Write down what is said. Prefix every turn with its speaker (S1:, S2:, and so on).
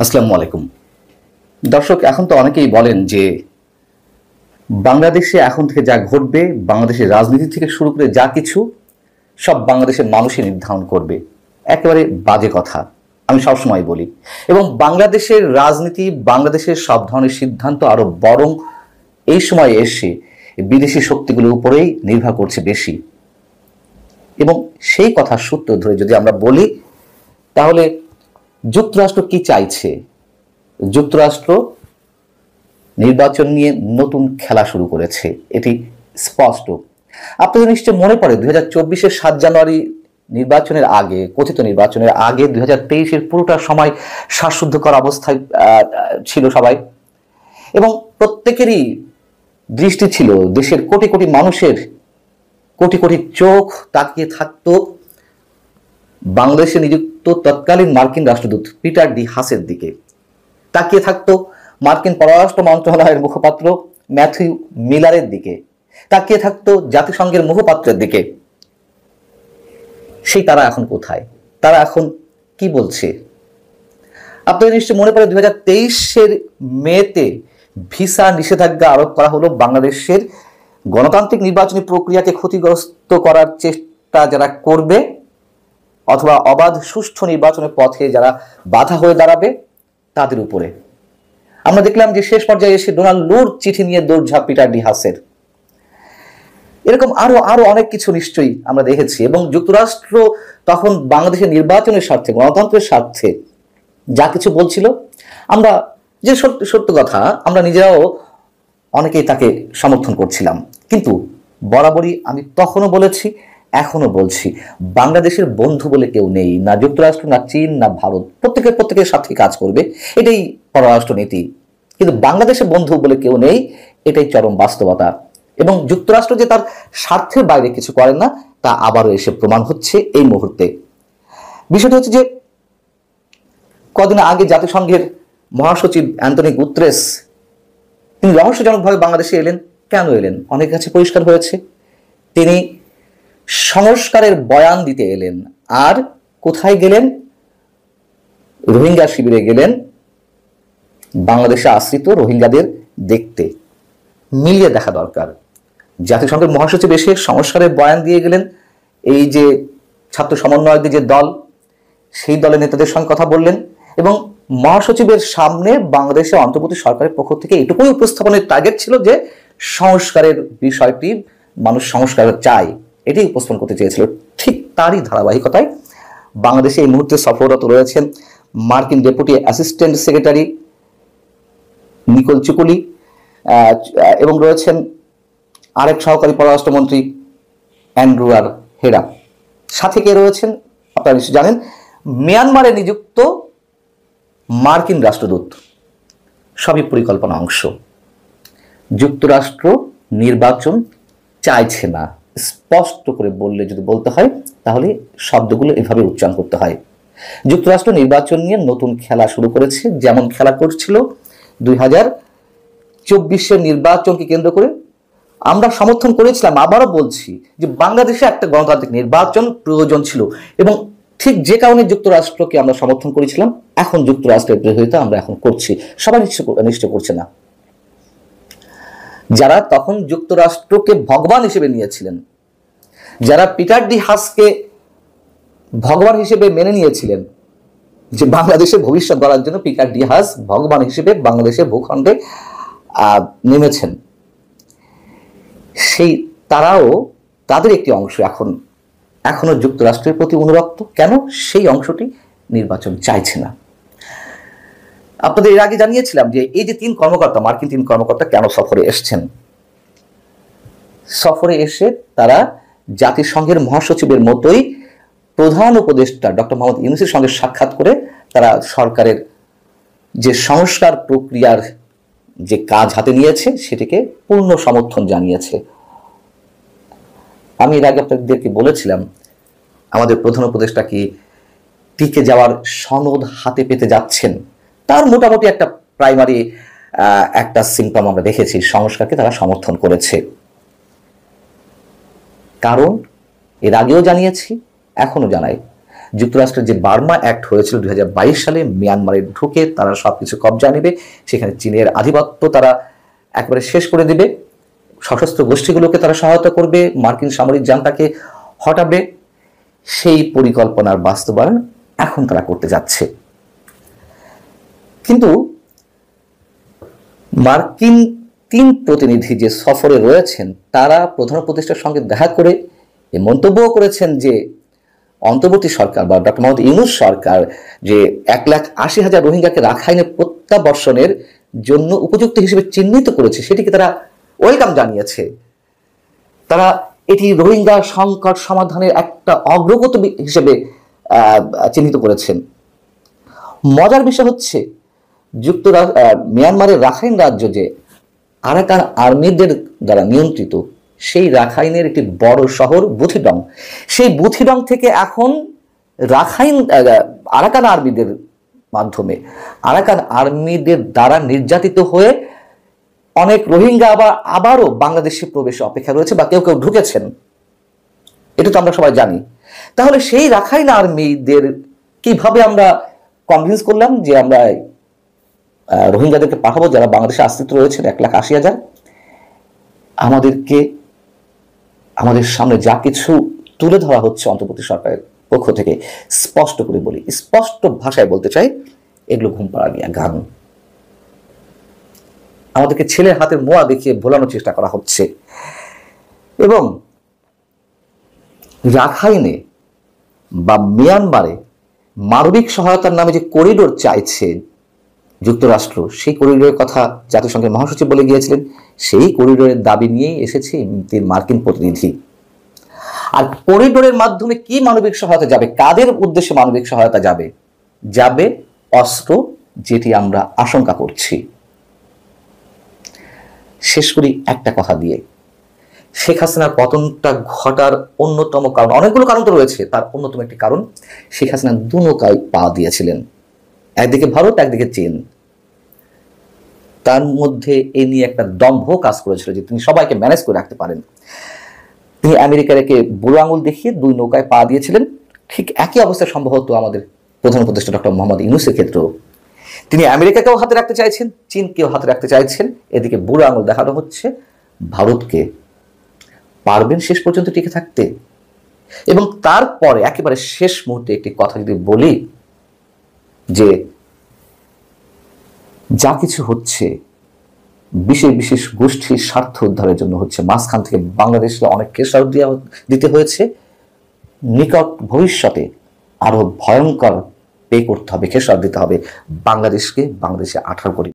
S1: আসসালামু আলাইকুম দর্শক। এখন তো অনেকেই বলেন যে বাংলাদেশে এখন থেকে যা ঘটবে, বাংলাদেশের রাজনীতি থেকে শুরু করে যা কিছু সব বাংলাদেশের মানুষই নির্ধারণ করবে। একেবারে বাজে কথা আমি সবসময় বলি। এবং বাংলাদেশের রাজনীতি, বাংলাদেশের সব ধরনের সিদ্ধান্ত আরো বরং এই সময় এসে বিদেশি শক্তিগুলোর উপরেই নির্ভর করছে বেশি। এবং সেই কথার সূত্র ধরে যদি আমরা বলি, তাহলে যুক্তরাষ্ট্র কি চাইছে? যুক্তরাষ্ট্র নির্বাচন নিয়ে নতুন খেলা শুরু করেছে, এটি স্পষ্ট। আপনাদের নিশ্চয় মনে পড়ে 2024-এর 7 জানুয়ারি নির্বাচনের আগে, কথিত নির্বাচনের আগে 2023-এর পুরোটা সময় শ্বাসরুদ্ধকর অবস্থায় ছিল সবাই, এবং প্রত্যেকেরই দৃষ্টি ছিল, দেশের কোটি কোটি মানুষের কোটি কোটি চোখ তাকিয়ে থাকতো বাংলাদেশে নিযুক্ত তৎকালীন মার্কিন রাষ্ট্রদূত পিটার ডি হাসের দিকে, তাকিয়ে থাকতো মার্কিন পররাষ্ট্র মন্ত্রণালয়ের মুখপাত্র ম্যাথিউ মিলারের দিকে, তাকিয়ে থাকতো জাতিসংঘের মুখপাত্রের দিকে। সেই তারা এখন কোথায়? তারা এখন কি বলছে? আপনাদের নিশ্চয় মনে পড়ে 2023-এর মেতে ভিসা নিষেধাজ্ঞা আরোপ করা হলো বাংলাদেশের গণতান্ত্রিক নির্বাচনী প্রক্রিয়াকে ক্ষতিগ্রস্ত করার চেষ্টা যারা করবে, অথবা অবাধ সুষ্ঠু নির্বাচনের পথে যারা বাধা হয়ে দাঁড়াবে তাদের উপরে। আমরা দেখলাম যে শেষ পর্যায়ে এসে ডোনাল্ড লুর চিঠি নিয়ে দৌড়ঝাঁপ পিটার ডি হাসের। এরকম আরো আরো অনেক কিছু নিশ্চয়ই আমরা দেখেছি। এবং যুক্তরাষ্ট্র তখন বাংলাদেশের নির্বাচনের স্বার্থে, গণতন্ত্রের স্বার্থে যা কিছু বলছিল, আমরা যে সত্য কথা, আমরা নিজেরাও অনেকেই তাকে সমর্থন করছিলাম। কিন্তু বরাবরই আমি তখনও বলেছি, এখনো বলছি, বাংলাদেশের বন্ধু বলে কেউ নেই, না যুক্তরাষ্ট্র, না চীন, না ভারত। প্রত্যেকের সাথে কাজ করবে, এটাই পররাষ্ট্র নীতি। কিন্তু বাংলাদেশের বন্ধু বলে কেউ নেই, এটাই চরম বাস্তবতা। এবং যুক্তরাষ্ট্র যে তার স্বার্থের বাইরে কিছু করে না, তা আবারও এসে প্রমাণ হচ্ছে এই মুহূর্তে। বিষয়টা হচ্ছে যে কদিন আগে জাতিসংঘের মহাসচিব অ্যান্টনি গুতেরেস তিনি রহস্যজনকভাবে বাংলাদেশে এলেন। কেন এলেন? অনেক কাছে পরিষ্কার হয়েছে, তিনি সংস্কারের বয়ান দিতে এলেন। আর কোথায় গেলেন? রোহিঙ্গা শিবিরে গেলেন, বাংলাদেশে আশ্রিত রোহিঙ্গাদের দেখতে। মিলিয়ে দেখা দরকার। জাতিসংঘের মহাসচিব এসে সংস্কারের বয়ান দিয়ে গেলেন। এই যে ছাত্র সমন্বয়কদের যে দল, সেই দলের নেতাদের সঙ্গে কথা বললেন, এবং মহাসচিবের সামনে বাংলাদেশের অন্তর্বর্তী সরকারের পক্ষ থেকে এটুকুই উপস্থাপনের টার্গেট ছিল যে সংস্কারের বিষয়টি, মানুষ সংস্কার চায়, এটি উপস্থাপন করতে চেয়েছিল। ঠিক তারই ধারাবাহিকতায় বাংলাদেশে এই মুহূর্তে সফররত রয়েছেন মার্কিন ডেপুটি অ্যাসিস্ট্যান্ট সেক্রেটারি নিকোল চুকুলি, এবং রয়েছেন আরেক সহকারী পররাষ্ট্রমন্ত্রী অ্যান্ড্রু আর হেরা। সাথে কে রয়েছেন আপনারা নিশ্চয় জানেন, মিয়ানমারে নিযুক্ত মার্কিন রাষ্ট্রদূত। সবই পরিকল্পনা অংশ। যুক্তরাষ্ট্র নির্বাচন চাইছে না, স্পষ্ট করে বললে যদি বলতে হয়, তাহলে শব্দগুলো এভাবে উচ্চারণ করতে হয়। যুক্তরাষ্ট্র নির্বাচন নিয়ে নতুন খেলা শুরু করেছে, যেমন খেলা করছিল 2024-এর নির্বাচনকে কেন্দ্র করে। আমরা সমর্থন করেছিলাম, আবারও বলছি, যে বাংলাদেশে একটা গণতান্ত্রিক নির্বাচন প্রয়োজন ছিল, এবং ঠিক যে কারণে যুক্তরাষ্ট্রকে আমরা সমর্থন করেছিলাম, এখন যুক্তরাষ্ট্রের বিরোধিতা আমরা এখন করছি। সবাই নিশ্চয় করছে না। যারা তখন যুক্তরাষ্ট্রকে ভগবান হিসেবে নিয়েছিলেন, যারা পিটার ডি হাসকে ভগবান হিসেবে মেনে নিয়েছিলেন, যে বাংলাদেশের ভবিষ্যৎ গড়ার জন্য পিটার ডি হাস ভগবান হিসেবে বাংলাদেশের ভূখণ্ডে নেমেছেন, সেই তারাও, তাদের একটি অংশ এখনো যুক্তরাষ্ট্রের প্রতি অনুরক্ত। কেন? সেই অংশটি নির্বাচন চাইছে না। আপনাদের এর আগে জানিয়েছিলাম যে এই যে মার্কিন 3 কর্মকর্তা কেন সফরে এসছেন। সফরে এসে তারা জাতিসংঘের মহাসচিবের মতোই প্রধান উপদেষ্টা ডক্টর মোহাম্মদ ইউনূসের সঙ্গে সাক্ষাৎ করে তারা সরকারের যে সংস্কার প্রক্রিয়ার যে কাজ হাতে নিয়েছে সেটিকে পূর্ণ সমর্থন জানিয়েছে। আমি এর আগে আপনাদেরকে বলেছিলাম, আমাদের প্রধান উপদেষ্টা কি টিকে যাওয়ার সনদ হাতে পেতে যাচ্ছেন। তার মোটামুটি একটা প্রাইমারি একটা সিম্পটম আমরা দেখেছি, সংস্কারকে তারা সমর্থন করেছে। কারণ এর আগেও জানিয়েছি, এখনো জানাই, যুক্তরাষ্ট্রের যে বার্মা অ্যাক্ট হয়েছিল 2022 সালে, মিয়ানমারে ঢুকে তারা সবকিছু কবজা নেবে, সেখানে চীনের আধিপত্য তারা একেবারে শেষ করে দিবে, সশস্ত্র গোষ্ঠীগুলোকে তারা সহায়তা করবে, মার্কিন সামরিক জান্তাকে হটাবে, সেই পরিকল্পনার বাস্তবায়ন এখন তারা করতে যাচ্ছে। কিন্তু মার্কিন 3 প্রতিনিধি যে সফরে রয়েছেন তারা প্রধান উপদেষ্টার সঙ্গে দেখা করে এই মন্তব্যও করেছেন যে অন্তর্বর্তী সরকার বা ডক্টর মোহাম্মদ ইউনূস সরকার যে 1,80,000 রোহিঙ্গাকে রাখাইনে প্রত্যাবর্ষণের জন্য উপযুক্ত হিসেবে চিহ্নিত করেছে সেটিকে তারা ওয়েলকাম জানিয়েছে। তারা এটি রোহিঙ্গা সংকট সমাধানের একটা অগ্রগতি হিসেবে চিহ্নিত করেছেন। মজার বিষয় হচ্ছে মিয়ানমারের রাখাইন রাজ্য যে আরাকান আর্মিদের দ্বারা নিয়ন্ত্রিত, সেই রাখাইনের একটি বড় শহর বুথিডং, সেই বুথিডং থেকে এখন আরাকান আর্মিদের মাধ্যমে আরাকান আর্মিদের দ্বারা নির্যাতিত হয়ে অনেক রোহিঙ্গা আবারও বাংলাদেশে প্রবেশে অপেক্ষা রয়েছে বা কেউ কেউ ঢুকেছেন, এটা তো আমরা সবাই জানি। তাহলে সেই রাখাইন আর্মিদের কিভাবে আমরা কনভিন্স করলাম যে আমরা রোহিঙ্গাদেরকে পাঠাবো যারা বাংলাদেশে আশ্রিত রয়েছেন 1,80,000? আমাদের সামনে যা কিছু তুলে ধরা হচ্ছে অন্তর্বর্তী সরকারের পক্ষ থেকে, স্পষ্ট করে বলি, স্পষ্ট ভাষায় বলতে চাই, এগুলো ঘুম পাড়া নিয়ে গান। আমাদেরকে ছেলের হাতের মোয়া দেখিয়ে ভোলানোর চেষ্টা করা হচ্ছে। এবং রাখাইনে বা মিয়ানমারে মানবিক সহায়তার নামে যে করিডোর চাইছে যুক্তরাষ্ট্র, সেই করিডোরের কথা জাতিসংঘের মহাসচিব বলে গিয়েছিলেন, সেই করিডোরের দাবি নিয়েই এসেছে মার্কিন প্রতিনিধি। আর করিডোরের মাধ্যমে কি মানবিক সহায়তা যাবে, কাদের উদ্দেশ্যে মানবিক সহায়তা যাবে? যাবে অস্ত্র, যেটি আমরা আশঙ্কা করছি। শেষ করি একটা কথা দিয়ে, শেখ হাসিনার পতনটা ঘটার অন্যতম কারণ, অনেকগুলো কারণ তো রয়েছে, তার অন্যতম একটি কারণ শেখ হাসিনা 2 নৌকায় পা দিয়েছিলেন, একদিকে ভারত একদিকে চীন। তার মধ্যে এ নিয়ে একটা দম্ভ কাজ করেছিল যে তিনি সবাইকে ম্যানেজ করে রাখতে পারেন। তিনি আমেরিকাকে বুড়ো আঙুল দেখিয়ে 2 নৌকায় পা দিয়েছিলেন। ঠিক একই অবস্থা সম্ভবত আমাদের প্রধান উপদেষ্টা ডক্টর মোহাম্মদ ইউনূসের ক্ষেত্রেও। তিনি আমেরিকাকেও হাতে রাখতে চাইছেন, চীনকেও হাতে রাখতে চাইছেন, এদিকে বুড়ো আঙুল দেখানো হচ্ছে ভারতকে। পারবেন শেষ পর্যন্ত টিকে থাকতে? এবং তারপরে একেবারে শেষ মুহূর্তে একটি কথা যদি বলি, যে যা কিছু হচ্ছে বিশেষ বিশেষ গোষ্ঠীর স্বার্থ উদ্ধারের জন্য হচ্ছে, মাঝখান থেকে বাংলাদেশকে অনেক খেসারত দিতে হয়েছে, নিকট ভবিষ্যতে আরো ভয়ঙ্কর পে করতে হবে, খেসারত দিতে হবে বাংলাদেশকে, বাংলাদেশে 18 কোটি